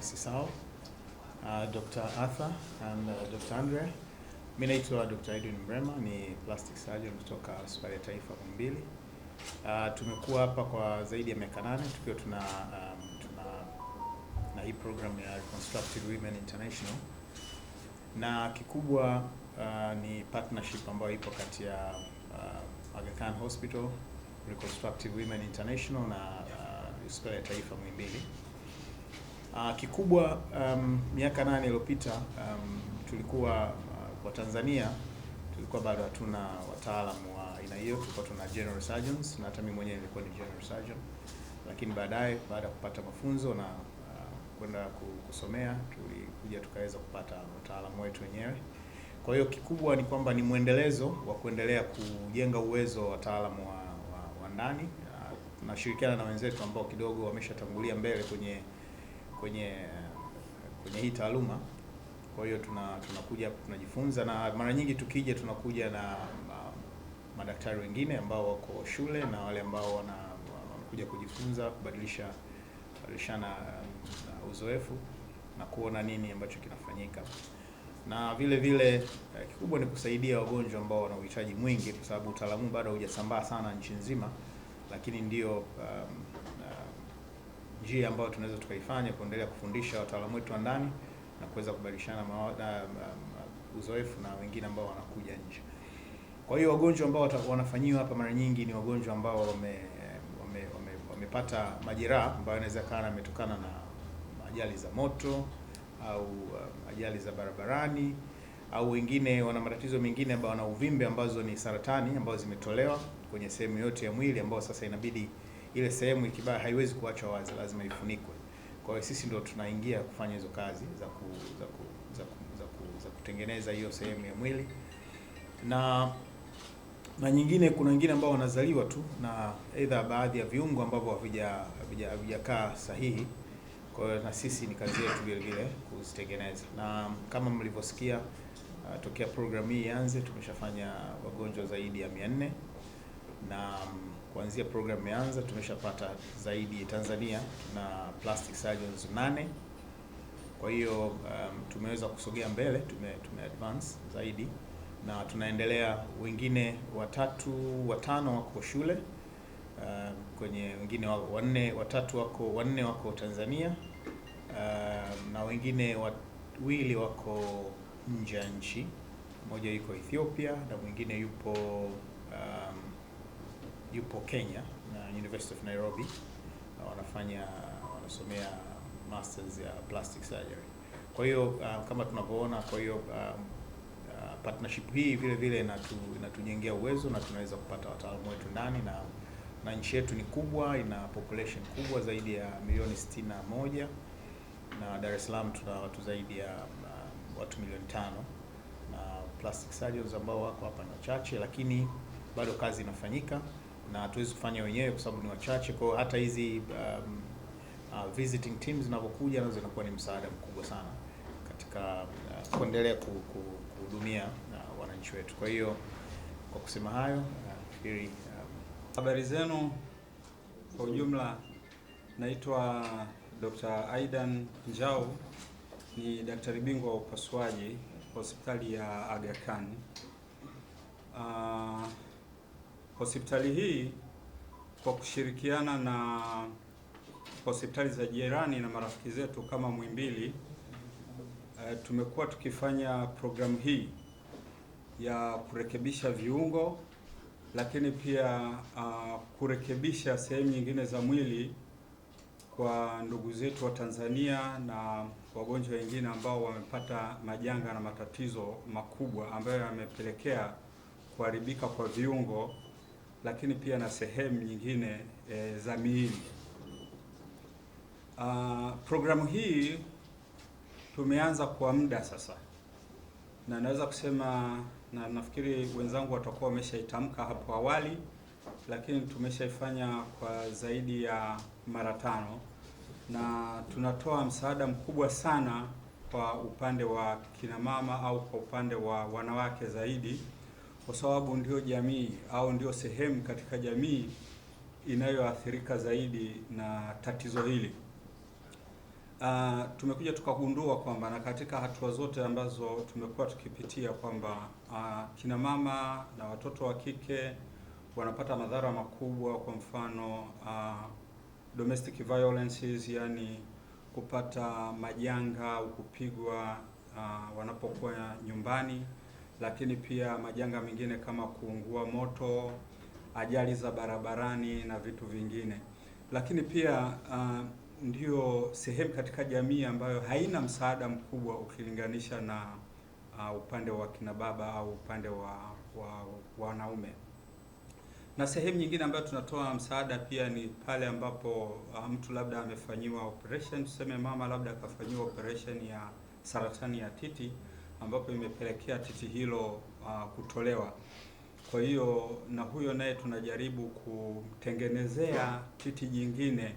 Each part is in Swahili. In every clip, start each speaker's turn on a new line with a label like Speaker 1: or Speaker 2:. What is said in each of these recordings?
Speaker 1: Kisasa, Dr. Arthur and Dr. Andrea. Mimi naitwa Dr. Edwin Mrema, ni plastic surgeon kutoka Hospitali ya Taifa Muhimbili. Tumekuwa hapa kwa zaidi ya miaka 8 tukiwa tuna hii program ya Reconstructed Women International, na kikubwa ni partnership ambayo ipo kati ya Aga Khan Hospital, Reconstructive Women International na Hospitali ya Taifa Muhimbili. Kikubwa miaka 8 iliyopita tulikuwa kwa Tanzania tulikuwa bado hatuna wataalamu wa aina hiyo. Tulikuwa tuna general surgeons, na hata mimi mwenyewe nilikuwa ni general surgeon, lakini baadaye baada ya kupata mafunzo na kwenda kusomea tulikuja tukaweza kupata wataalamu wetu wenyewe. Kwa hiyo kikubwa ni kwamba ni mwendelezo wa kuendelea kujenga uwezo wa wataalamu wa ndani. Tunashirikiana na wenzetu ambao kidogo wameshatangulia mbele kwenye hii taaluma. Kwa hiyo tunakuja tunajifunza, na mara nyingi tukija tunakuja na madaktari wengine ambao wako shule na wale ambao wanakuja kujifunza, kubadilishana uzoefu na kuona nini ambacho kinafanyika. Na vile vile kikubwa ni kusaidia wagonjwa ambao wana uhitaji mwingi, kwa sababu utaalamu bado hujasambaa sana nchi nzima, lakini ndio njia ambayo tunaweza tukaifanya kuendelea kufundisha wataalamu wetu wa ndani na kuweza kubadilishana uzoefu na wengine ambao wanakuja nje. Kwa hiyo wagonjwa ambao wanafanyiwa hapa mara nyingi ni wagonjwa ambao wamepata majeraha ambayo yanaweza kana yametokana na ajali za moto au ajali za barabarani, au wengine wana matatizo mengine ambao wana uvimbe ambazo ni saratani ambazo zimetolewa kwenye sehemu yote ya mwili, ambao sasa inabidi ile sehemu ikibaya haiwezi kuachwa wazi, lazima ifunikwe. Kwa hiyo sisi ndio tunaingia kufanya hizo kazi za kutengeneza hiyo sehemu ya mwili. Na nyingine, kuna wengine ambao wanazaliwa tu na aidha baadhi ya viungo ambavyo havijakaa sahihi. Kwa hiyo na sisi ni kazi yetu vile vile kuzitengeneza. Na kama mlivyosikia tokea program hii ianze tumeshafanya wagonjwa zaidi ya 400, na kuanzia program imeanza tumeshapata zaidi Tanzania na plastic surgeons 8. Kwa hiyo tumeweza kusogea mbele, tume advance zaidi, na tunaendelea. Wengine 5 wako shule, kwenye wengine 4 wako Tanzania, na wengine 2 wako nje ya nchi. Mmoja yuko Ethiopia na mwingine yupo Kenya na University of Nairobi, wanasomea masters ya plastic surgery. Kwa hiyo kama tunavyoona, kwa hiyo partnership hii vile vile inatujengea uwezo na tunaweza kupata wataalamu wetu ndani, na nchi yetu ni kubwa, ina population kubwa zaidi ya milioni 61, na Dar es Salaam tuna watu zaidi ya watu milioni 5, na plastic surgeons ambao wako hapa ni wachache, lakini bado kazi inafanyika na hatuwezi kufanya wenyewe kwa sababu ni wachache. Kwa hata hizi visiting teams zinapokuja nazo zinakuwa ni msaada mkubwa sana katika kuendelea kuhudumia wananchi wetu. Kwa hiyo kwa kusema hayo, nafikiri
Speaker 2: habari zenu kwa ujumla. Naitwa Dr. Aidan Njau, ni daktari bingwa wa upasuaji hospitali ya Aga Khan. Hospitali hii kwa kushirikiana na hospitali za jirani na marafiki zetu kama Muhimbili, tumekuwa tukifanya programu hii ya kurekebisha viungo, lakini pia kurekebisha sehemu nyingine za mwili kwa ndugu zetu wa Tanzania na wagonjwa wengine ambao wamepata majanga na matatizo makubwa ambayo yamepelekea kuharibika kwa viungo, lakini pia na sehemu nyingine za miili. Programu hii tumeanza kwa muda sasa, na naweza kusema, na nafikiri wenzangu watakuwa wameshaitamka hapo awali, lakini tumeshaifanya kwa zaidi ya mara 5, na tunatoa msaada mkubwa sana kwa upande wa kina mama au kwa upande wa wanawake zaidi, kwa sababu ndio jamii au ndio sehemu katika jamii inayoathirika zaidi na tatizo hili. tumekuja tukagundua kwamba na katika hatua zote ambazo tumekuwa tukipitia kwamba kina mama na watoto wa kike wanapata madhara makubwa, kwa mfano domestic violences, yani kupata majanga au kupigwa wanapokuwa nyumbani, lakini pia majanga mengine kama kuungua moto, ajali za barabarani na vitu vingine. Lakini pia ndio sehemu katika jamii ambayo haina msaada mkubwa ukilinganisha na upande wa kina baba au upande wa wanaume. Na sehemu nyingine ambayo tunatoa msaada pia ni pale ambapo mtu labda amefanyiwa operation, tuseme mama labda akafanyiwa operation ya saratani ya titi ambapo imepelekea titi hilo kutolewa. Kwa hiyo na huyo naye tunajaribu kumtengenezea titi jingine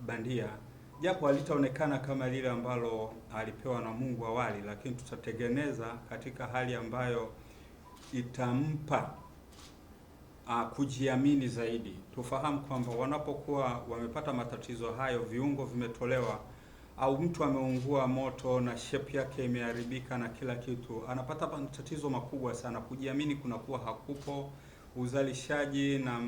Speaker 2: bandia, japo halitaonekana kama lile ambalo alipewa na Mungu awali, lakini tutatengeneza katika hali ambayo itampa kujiamini zaidi. Tufahamu kwamba wanapokuwa wamepata matatizo hayo, viungo vimetolewa au mtu ameungua moto na shape yake imeharibika na kila kitu, anapata matatizo makubwa sana. Kujiamini kunakuwa hakupo, uzalishaji na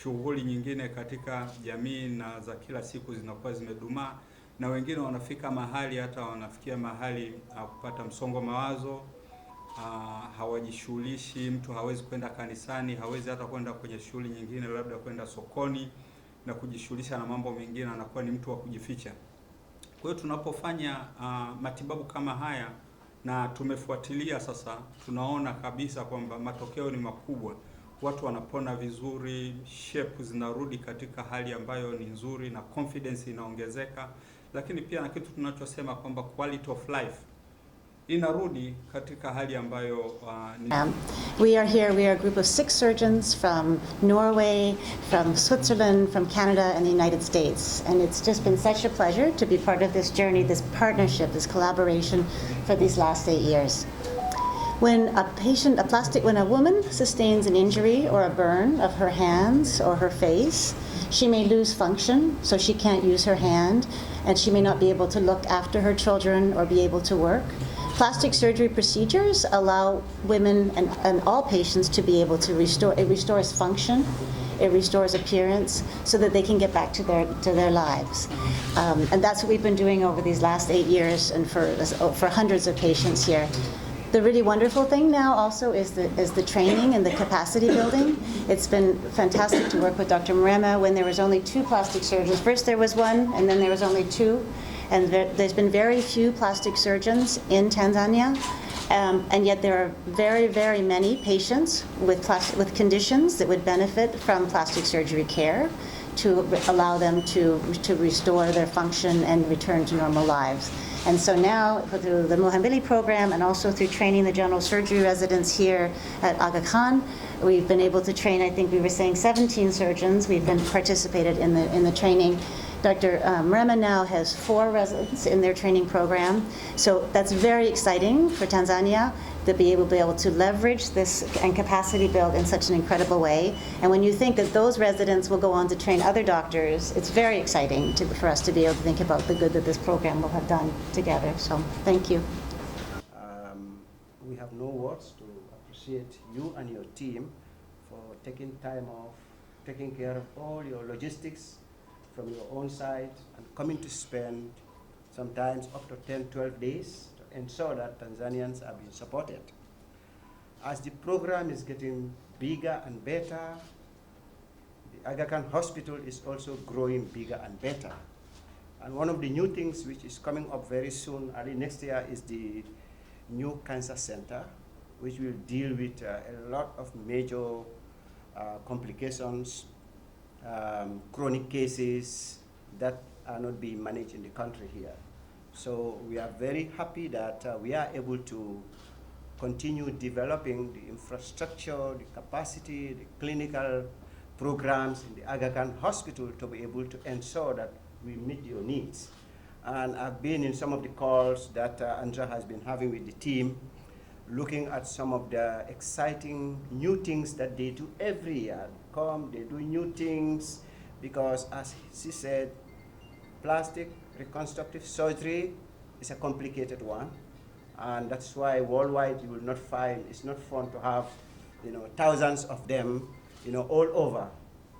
Speaker 2: shughuli nyingine katika jamii na za kila siku zinakuwa zimedumaa, na wengine wanafika mahali hata wanafikia mahali kupata msongo mawazo. Hawajishughulishi, mtu hawezi kwenda kanisani, hawezi hata kwenda kwenye shughuli nyingine, labda kwenda sokoni na kujishughulisha na mambo mengine, anakuwa ni mtu wa kujificha. Kwa hiyo tunapofanya matibabu kama haya na tumefuatilia sasa, tunaona kabisa kwamba matokeo ni makubwa. Watu wanapona vizuri, shape zinarudi katika hali ambayo ni nzuri na confidence inaongezeka, lakini pia na kitu tunachosema kwamba quality of life inarudi katika hali ambayo
Speaker 3: we are here. We are a group of 6 surgeons from Norway, from Switzerland, from Canada, and the United States. And it's just been such a pleasure to be part of this journey, this partnership, this collaboration for these last 8 years. When a woman sustains an injury or a burn of her hands or her face, she may lose function, so she can't use her hand, and she may not be able to look after her children or be able to work. Plastic surgery procedures allow women and all patients to be able to restore. It restores function, it restores appearance, so that they can get back to their lives. And that's what we've been doing over these last 8 years, and for hundreds of patients here. The really wonderful thing now also is the training and the capacity building. It's been fantastic to work with Dr. Mrema when there was only 2 plastic surgeons. First there was 1, and then there was only 2. And there's been very few plastic surgeons in Tanzania, and yet there are very, very many patients with conditions that would benefit from plastic surgery care to allow them to restore their function and return to normal lives. And so now, through the Muhimbili program and also through training the general surgery residents here at Aga Khan, we've been able to train, I think we were saying 17 surgeons. We've been participated in the training. Dr. Mrema now has 4 residents in their training program. So that's very exciting for Tanzania to be able to leverage this and capacity build in such an incredible way. And when you think that those residents will go on to train other doctors, it's very exciting for us to be able to think about the good that this program will have done together. So thank you.
Speaker 4: We have no words to appreciate you and your team for taking time off, taking care of all your logistics from your own side, and coming to spend sometimes up to 10, 12 days to ensure that Tanzanians are being supported. As the program is getting bigger and better, the Aga Khan Hospital is also growing bigger and better. And one of the new things which is coming up very soon, early next year, is the new cancer center, which will deal with a lot of major complications, chronic cases that are not being managed in the country here. So we are very happy that we are able to continue developing the infrastructure, the capacity, the clinical programs in the Aga Khan Hospital to be able to ensure that we meet your needs. And I've been in some of the calls that Andrea has been having with the team, looking at some of the exciting new things that they do every year. They do new things, because as she said, plastic reconstructive surgery is a complicated one, and that's why worldwide you will not find, it's not fun to have, thousands of them, all over.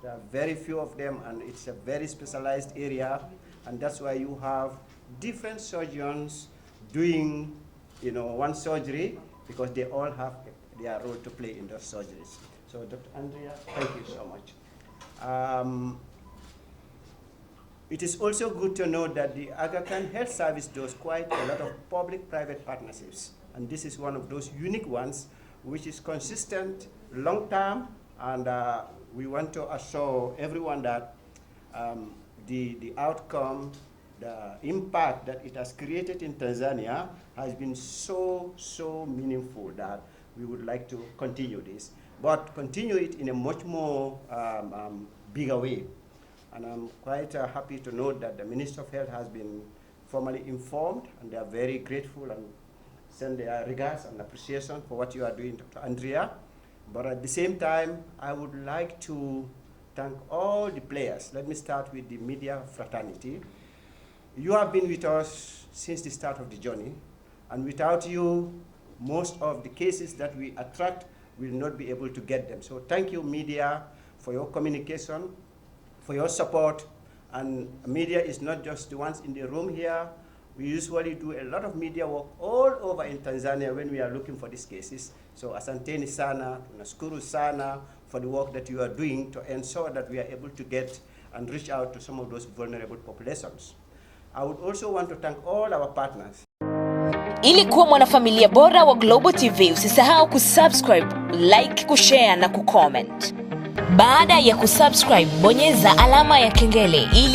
Speaker 4: There are very few of them, and it's a very specialized area, and that's why you have different surgeons doing, one surgery, because they all have their role to play in those surgeries. So, Dr. Andrea, thank you so much. It is also good to know that the Aga Khan Health Service does quite a lot of public-private partnerships, and this is one of those unique ones, which is consistent, long-term, and we want to assure everyone that the outcome, the impact that it has created in Tanzania has been so meaningful that we would like to continue this, but continue it in a much more bigger way. And I'm quite happy to note that the Minister of Health has been formally informed, and they are very grateful and send their regards and appreciation for what you are doing, Dr. Andrea. But at the same time, I would like to thank all the players. Let me start with the media fraternity. You have been with us since the start of the journey, and without you, most of the cases that we attract will not be able to get them. So thank you, media, for your communication, for your support. And media is not just the ones in the room here. We usually do a lot of media work all over in Tanzania when we are looking for these cases. So asanteni sana, tunashukuru sana for the work that you are doing to ensure that we are able to get and reach out to some of those vulnerable populations. I would also want to thank all our partners.
Speaker 5: Ili kuwa mwanafamilia bora wa Global TV, usisahau kusubscribe, like, kushare na kucomment. Baada ya kusubscribe, bonyeza alama ya kengele ili